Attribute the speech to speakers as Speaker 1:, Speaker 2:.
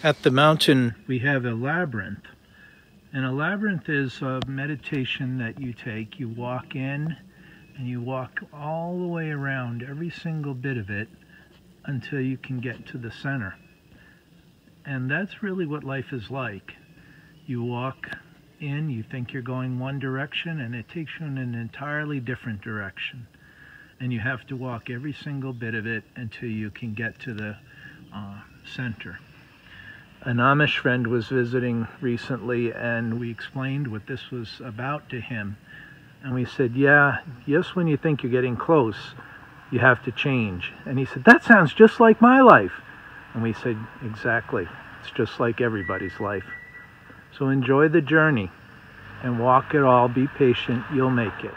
Speaker 1: At the mountain, we have a labyrinth. And a labyrinth is a meditation that you take. You walk in and you walk all the way around every single bit of it until you can get to the center. And that's really what life is like. You walk in, you think you're going one direction, and it takes you in an entirely different direction. And you have to walk every single bit of it until you can get to the center. An Amish friend was visiting recently, and we explained what this was about to him. And we said, yeah, just when you think you're getting close, you have to change. And he said, that sounds just like my life. And we said, exactly. It's just like everybody's life. So enjoy the journey and walk it all. Be patient. You'll make it.